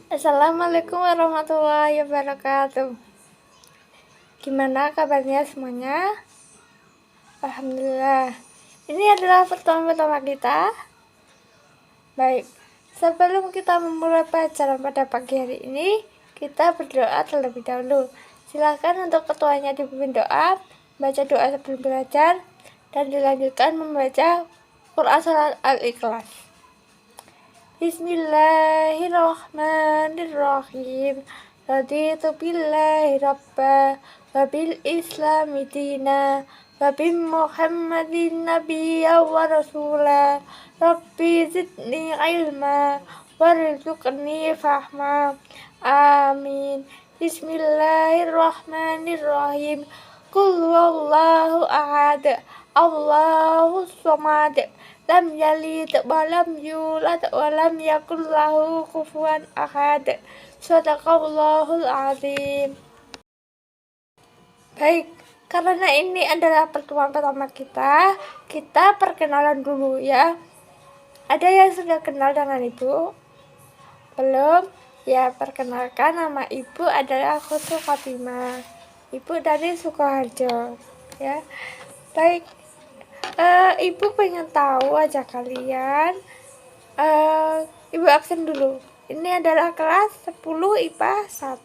Assalamualaikum warahmatullahi wabarakatuh. Gimana kabarnya semuanya? Alhamdulillah. Ini adalah pertemuan kita. Baik, sebelum kita memulai pelajaran pada pagi hari ini, kita berdoa terlebih dahulu. Silakan untuk ketuanya dipimpin doa, baca doa sebelum belajar, dan dilanjutkan membaca Quran Surat Al-Ikhlas. Bismillahirrahmanirrahim. Raditu billahi rabba wa bil islami dina wa bi muhammadin nabiyya wa rasula. Rabbi zidni ilma warzuqni fahma. Amin. Bismillahirrahmanirrahim. Qul huwallahu ahad, Allahus samad, lam yalid wa lam yulad wa lam yakul lahu kufuwan ahad. Shadaqallahul azim. Baik, karena ini adalah pertemuan pertama kita perkenalan dulu ya. Ada yang sudah kenal dengan ibu? Belum? Ya, perkenalkan, nama ibu adalah Khusnu Fatimah. Ibu dari Sukoharjo ya. Baik, ibu pengen tahu aja kalian. Ibu absen dulu. Ini adalah kelas 10 IPA 1.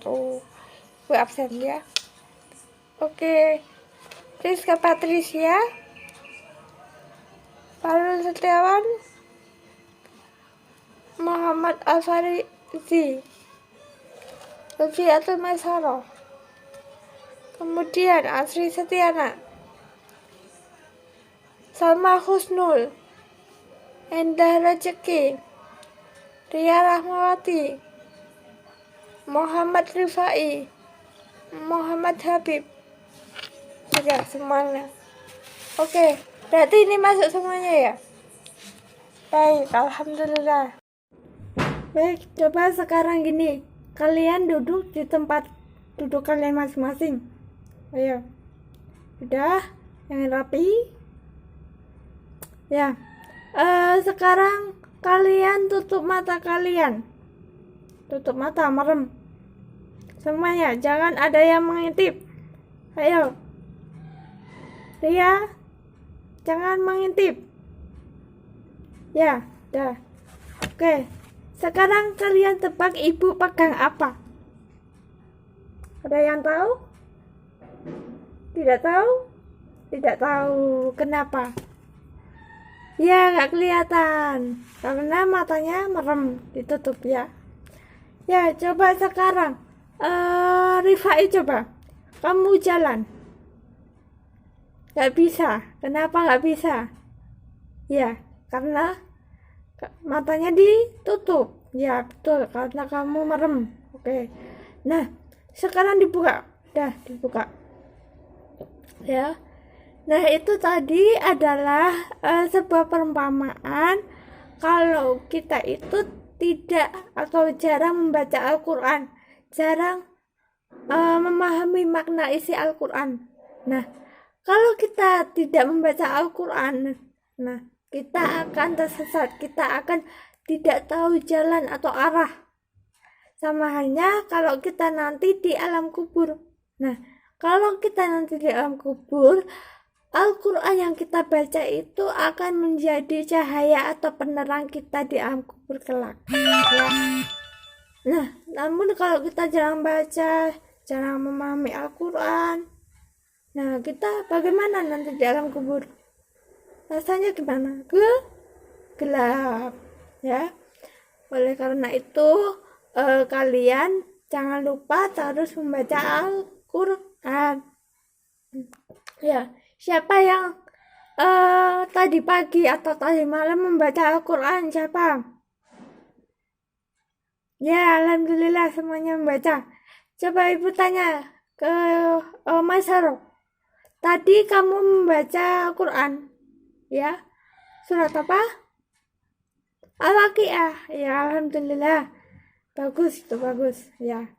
Ibu absen ya. Oke. Rizka Patricia, Farul Setiawan, Muhammad Al-Farizi, Lufiatul Maisaro, kemudian Asri Setiana, Salma Husnul, Endah Rezeki, Ria Rahmawati, Muhammad Rifai, Muhammad Habib. Sudah semuanya. Oke, berarti ini masuk semuanya ya? Baik, alhamdulillah. Baik, coba sekarang gini. Kalian duduk di tempat duduk kalian masing-masing. Ayo. Udah? Yang rapi? Ya. Sekarang kalian tutup mata kalian. Tutup mata, merem. Semuanya, jangan ada yang mengintip. Ayo. Ria, jangan mengintip. Ya, dah. Oke. Sekarang kalian tebak ibu pegang apa? Ada yang tahu? Tidak tahu? Tidak tahu. Kenapa? Ya, nggak kelihatan. Karena matanya merem, ditutup ya. Ya, coba sekarang. Rifai coba. Kamu jalan. Nggak bisa. Kenapa nggak bisa? Ya, karena matanya ditutup. Ya, betul. Karena kamu merem. Oke. Nah, sekarang dibuka. Dah, dibuka. Ya. Nah, itu tadi adalah sebuah perumpamaan kalau kita itu tidak atau jarang membaca Al-Quran, jarang memahami makna isi Al-Quran. Nah, kalau kita tidak membaca Al-Quran, nah, kita akan tersesat, kita akan tidak tahu jalan atau arah. Sama halnya kalau kita nanti di alam kubur. Nah, kalau kita nanti di alam kubur, Al-Quran yang kita baca itu akan menjadi cahaya atau penerang kita di alam kubur kelak ya. Nah, namun kalau kita jarang baca, jarang memahami Al-Quran, nah kita bagaimana nanti di alam kubur? Rasanya gimana? Gelap ya. Oleh karena itu kalian jangan lupa terus membaca Al-Quran ya. Siapa yang tadi pagi atau tadi malam membaca Al-Quran? Siapa? Ya, alhamdulillah semuanya membaca. Coba ibu tanya ke Mas Haro. Tadi kamu membaca Al-Quran? Ya. Surat apa? Al-Waqiah. Ya, alhamdulillah. Bagus, itu bagus. Ya.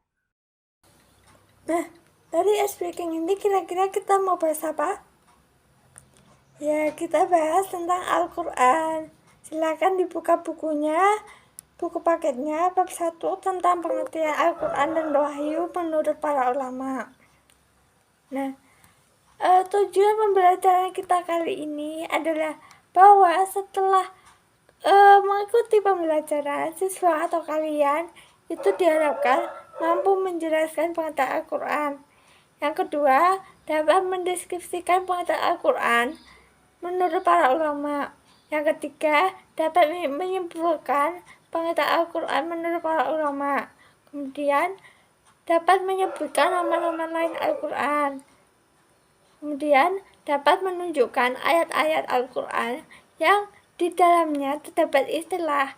Nah, dari speaking ini kira-kira kita mau bahas apa? Ya, kita bahas tentang Al-Quran. Silakan dibuka bukunya, buku paketnya bab 1 tentang pengertian Al-Quran dan Wahyu menurut para ulama. Nah, tujuan pembelajaran kita kali ini adalah bahwa setelah mengikuti pembelajaran, siswa atau kalian itu diharapkan mampu menjelaskan pengetahuan Al-Quran. Yang kedua, dapat mendeskripsikan pengetahuan Al-Quran menurut para ulama. Yang ketiga, dapat menyimpulkan pengetahuan Al-Quran menurut para ulama. Kemudian, dapat menyebutkan nama-nama lain Al-Quran. Kemudian, dapat menunjukkan ayat-ayat Al-Quran yang di dalamnya terdapat istilah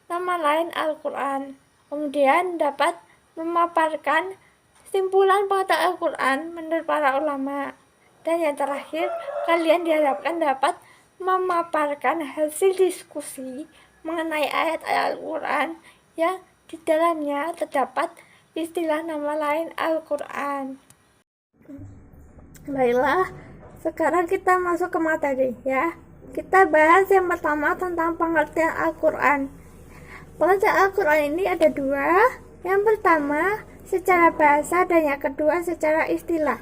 nama lain Al-Quran. Kemudian, dapat memaparkan simpulan pengetahuan Al-Quran menurut para ulama. Dan yang terakhir, kalian diharapkan dapat memaparkan hasil diskusi mengenai ayat-ayat Al-Quran yang di dalamnya terdapat istilah nama lain Al-Quran. Baiklah, sekarang kita masuk ke materi ya. Kita bahas yang pertama tentang pengertian Al-Quran. Pengertian Al-Quran ini ada dua. Yang pertama secara bahasa dan yang kedua secara istilah.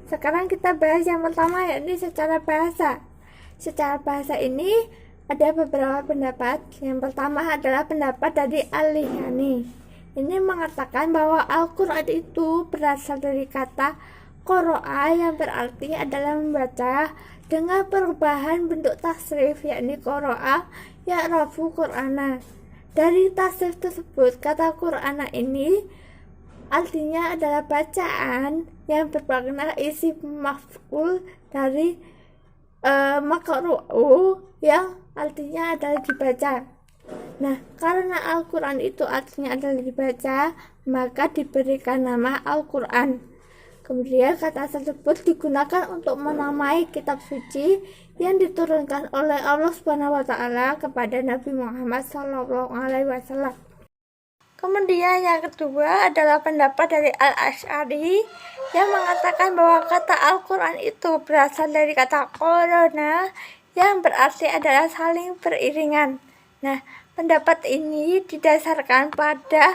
Sekarang kita bahas yang pertama, yakni secara bahasa. Secara bahasa ini ada beberapa pendapat. Yang pertama adalah pendapat dari Al-Lihani. Ini mengatakan bahwa Al-Quran itu berasal dari kata qoro'a yang berarti adalah membaca dengan perubahan bentuk tasrif, yakni qoro'a ya'rafu Qur'ana. Dari tasrif tersebut, kata Qur'ana ini artinya adalah bacaan yang bermakna isi maf'ul dari maqru'u yang artinya adalah dibaca. Nah, karena Al-Quran itu artinya adalah dibaca, maka diberikan nama Al-Quran. Kemudian kata tersebut digunakan untuk menamai kitab suci yang diturunkan oleh Allah SWT kepada Nabi Muhammad SAW. Kemudian yang kedua adalah pendapat dari Al-Asy'ari yang mengatakan bahwa kata Al-Quran itu berasal dari kata qorona yang berarti adalah saling beriringan. Nah, pendapat ini didasarkan pada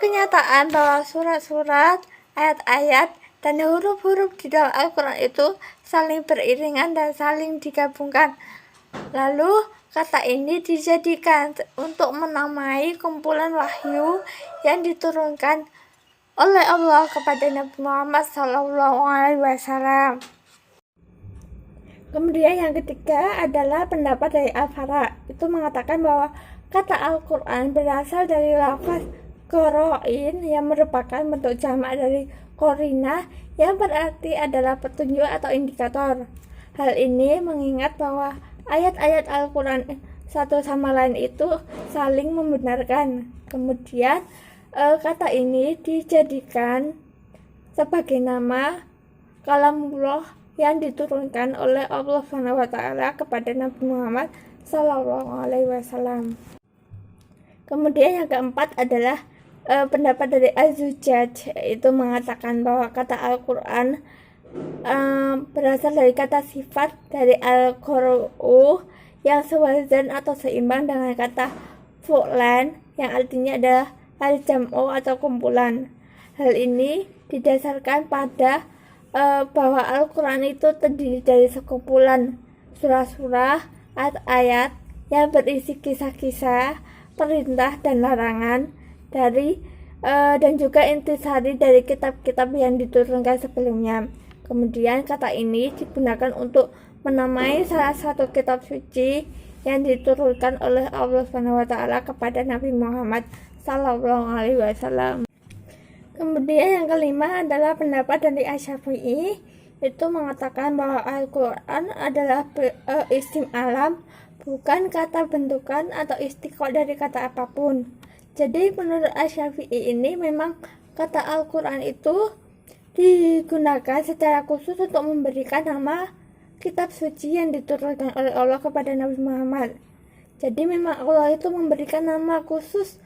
kenyataan bahwa surat-surat, ayat-ayat, dan huruf-huruf di dalam Al-Quran itu saling beriringan dan saling digabungkan. Lalu, kata ini dijadikan untuk menamai kumpulan wahyu yang diturunkan oleh Allah kepada Nabi Muhammad SAW. Kemudian yang ketiga adalah pendapat dari Al-Fara. Itu mengatakan bahwa kata Al-Quran berasal dari lafaz qoro'in yang merupakan bentuk jamak dari qorina yang berarti adalah petunjuk atau indikator. Hal ini mengingat bahwa ayat-ayat Al-Quran satu sama lain itu saling membenarkan. Kemudian kata ini dijadikan sebagai nama kalamullah yang diturunkan oleh Allah SWT kepada Nabi Muhammad SAW. Kemudian yang keempat adalah pendapat dari Az-Zujaj, itu mengatakan bahwa kata Al-Quran berasal dari kata sifat dari al-qur'u yang sewazan atau seimbang dengan kata fu'lan yang artinya adalah al-jam'u atau kumpulan. Hal ini didasarkan pada bahwa Al-Quran itu terdiri dari sekumpulan surah-surah, ayat-ayat yang berisi kisah-kisah, perintah dan larangan dari dan juga intisari dari kitab-kitab yang diturunkan sebelumnya. Kemudian kata ini digunakan untuk menamai salah satu kitab suci yang diturunkan oleh Allah SWT kepada Nabi Muhammad SAW. Kemudian yang kelima adalah pendapat dari Asy-Syafi'i, itu mengatakan bahwa Al-Quran adalah isim alam, bukan kata bentukan atau istiqo dari kata apapun. Jadi menurut Asy-Syafi'i ini memang kata Al-Quran itu digunakan secara khusus untuk memberikan nama kitab suci yang diturunkan oleh Allah kepada Nabi Muhammad. Jadi memang Allah itu memberikan nama khusus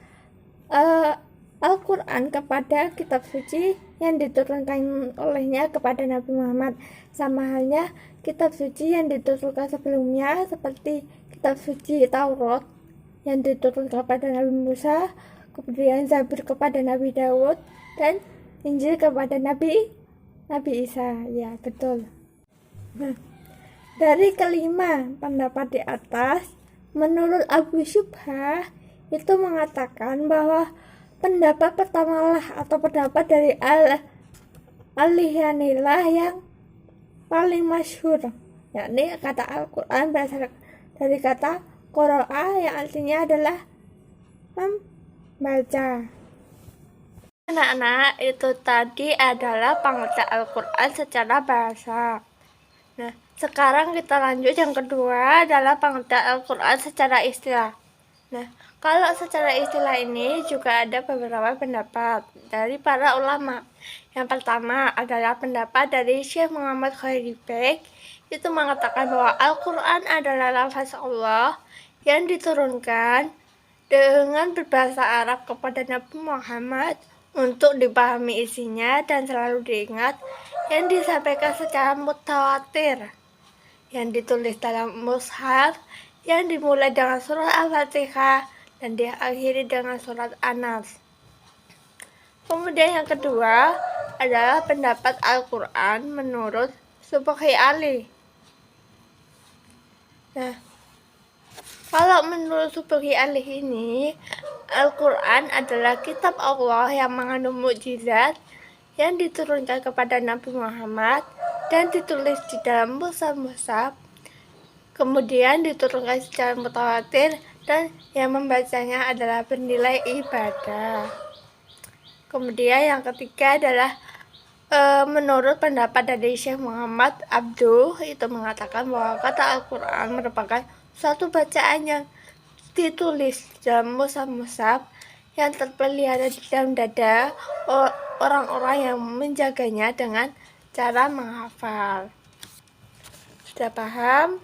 Al-Quran kepada kitab suci yang diturunkan olehnya kepada Nabi Muhammad. Sama halnya kitab suci yang diturunkan sebelumnya seperti kitab suci Taurat yang diturunkan kepada Nabi Musa, kemudian Zabur kepada Nabi Daud, dan Injil kepada Nabi Isa. Ya, betul. Nah, dari kelima pendapat di atas, menurut Abu Syubhah itu mengatakan bahwa pendapat pertama lah atau pendapat dari Al-Lihaniyah yang paling masyhur, yakni kata Al-Quran berasal dari kata qira'a yang artinya adalah membaca. Anak-anak, itu tadi adalah pengertian Al-Quran secara bahasa. Nah, sekarang kita lanjut yang kedua adalah pengertian Al-Quran secara istilah. Nah, kalau secara istilah ini juga ada beberapa pendapat dari para ulama. Yang pertama adalah pendapat dari Syekh Muhammad Khairi Bek, itu mengatakan bahwa Al-Quran adalah lafaz Allah yang diturunkan dengan berbahasa Arab kepada Nabi Muhammad untuk dipahami isinya dan selalu diingat, yang disampaikan secara mutawatir, yang ditulis dalam mushaf, yang dimulai dengan surat Al-Fatihah dan diakhiri dengan surat An-Nas. Kemudian yang kedua adalah pendapat Al-Quran menurut Subki Ali. Nah, kalau menurut Subki Ali ini, Al-Quran adalah kitab Allah yang mengandung mukjizat yang diturunkan kepada Nabi Muhammad dan ditulis di dalam mushaf-mushaf, kemudian diturunkan secara mutawatir, dan yang membacanya adalah bernilai ibadah. Kemudian yang ketiga adalah menurut pendapat dari Syekh Muhammad Abduh, itu mengatakan bahwa kata Al-Quran merupakan suatu bacaan yang ditulis dalam mushaf-mushaf yang terpelihara di dalam dada orang-orang yang menjaganya dengan cara menghafal. Sudah paham?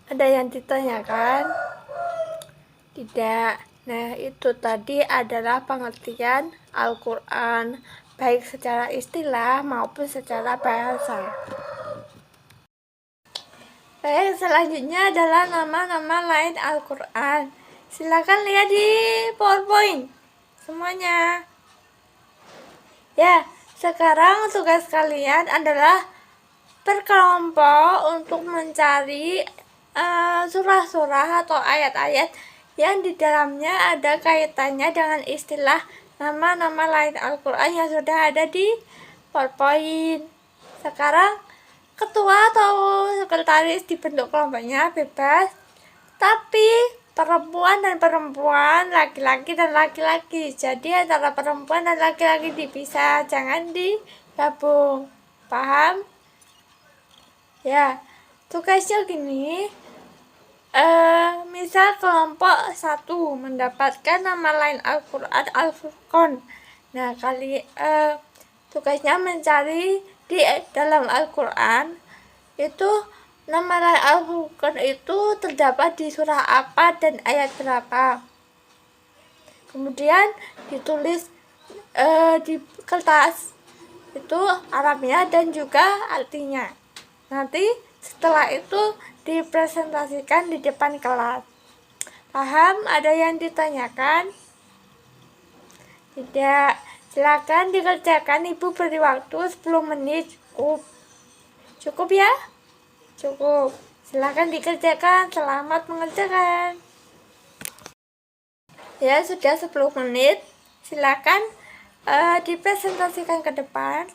Ada yang ditanyakan? Tidak. Nah, itu tadi adalah pengertian Al-Quran, baik secara istilah maupun secara bahasa. Baik, selanjutnya adalah nama-nama lain Al-Quran. Silakan lihat di PowerPoint semuanya. Ya, sekarang tugas kalian adalah berkelompok untuk mencari surah-surah atau ayat-ayat yang di dalamnya ada kaitannya dengan istilah nama-nama lain Al-Quran yang sudah ada di PowerPoint. Sekarang ketua atau sekretaris dibentuk kelompoknya bebas, tapi perempuan dan perempuan, laki-laki dan laki-laki. Jadi antara perempuan dan laki-laki dipisah, jangan digabung. Paham? Ya, tugasnya gini. Misal kelompok 1 mendapatkan nama lain Al-Quran Al-Furqan. Nah, tugasnya mencari di dalam Al-Quran itu nama lain Al-Furqan itu terdapat di surah apa dan ayat berapa. Kemudian ditulis di kertas itu Arabnya dan juga artinya. Nanti setelah itu dipresentasikan di depan kelas. Paham? Ada yang ditanyakan? Tidak. Silakan dikerjakan. Ibu beri waktu 10 menit. Cukup ya? Cukup. Silakan dikerjakan. Selamat mengerjakan. Ya, sudah 10 menit. Silakan dipresentasikan ke depan.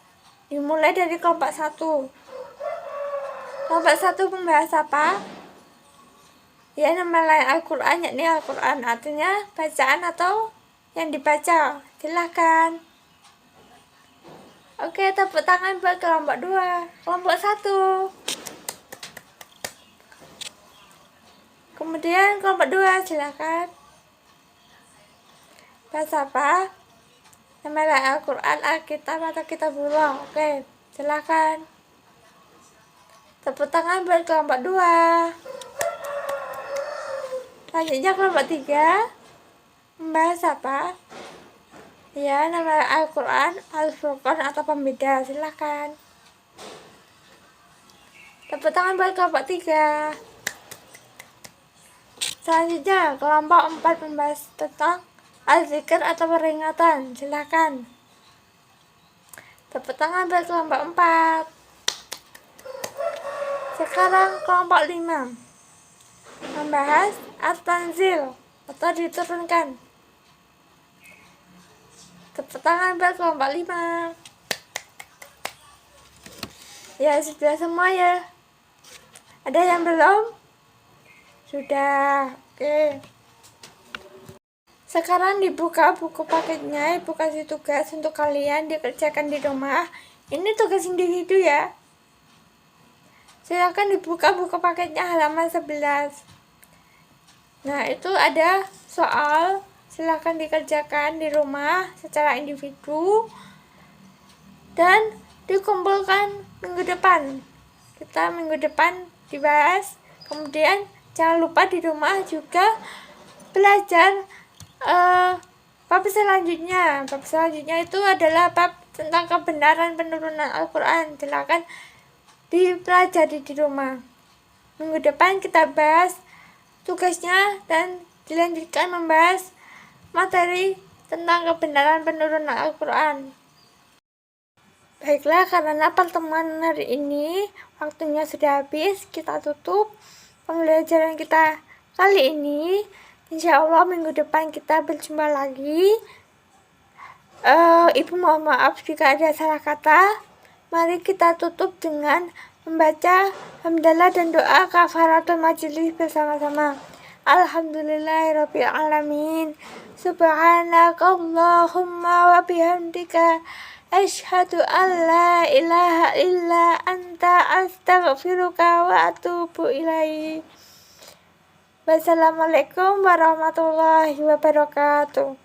Dimulai dari kelompok 1. Kelompok 1 membahas apa? Ya, nama lain Al-Quran, yakni Al-Quran, artinya bacaan atau yang dibaca. Silahkan. Oke, tepuk tangan buat kelompok 2. Kelompok 1. Kemudian kelompok 2, silahkan. Bahasa apa? Nama lain Al-Quran, Alkitab atau Kitabullah. Oke, silahkan. Tepuk tangan buat kelompok 2. Selanjutnya kelompok 3 membahas apa? Ya, nama Al-Quran Al-Furqan atau pembeda. Silahkan. Tepuk tangan buat kelompok 3. Selanjutnya, kelompok 4 membahas tentang al-zikir atau peringatan. Silakan. Tepuk tangan buat kelompok 4. Sekarang kelompok 5 membahas at-tanzil atau diturunkan. Tepuk tangan buat kelompok 5. Ya, sudah semua ya. Ada yang belum? Sudah. Oke. Sekarang dibuka buku paketnya, ibu kasih tugas untuk kalian dikerjakan di rumah. Ini tugas individu ya. Silakan dibuka buku paketnya halaman 11. Nah, itu ada soal, silakan dikerjakan di rumah secara individu dan dikumpulkan minggu depan. Kita minggu depan dibahas. Kemudian jangan lupa di rumah juga belajar bab selanjutnya. Bab selanjutnya itu adalah bab tentang kebenaran penurunan Al-Quran. Silakan dipelajari di rumah. Minggu depan kita bahas tugasnya dan dilanjutkan membahas materi tentang kebenaran penurunan Al-Quran. Baiklah, karena pertemuan hari ini waktunya sudah habis, kita tutup pembelajaran kita kali ini. Insya Allah minggu depan kita berjumpa lagi. Ibu mohon maaf jika ada salah kata. Mari kita tutup dengan membaca hamdalah dan doa kafaratul majelis bersama-sama. Alhamdulillahirabbil alamin. Subhanakallahumma wa bihamdika asyhadu an la ilaha illa anta astaghfiruka wa atubu ilaik. Wassalamualaikum warahmatullahi wabarakatuh.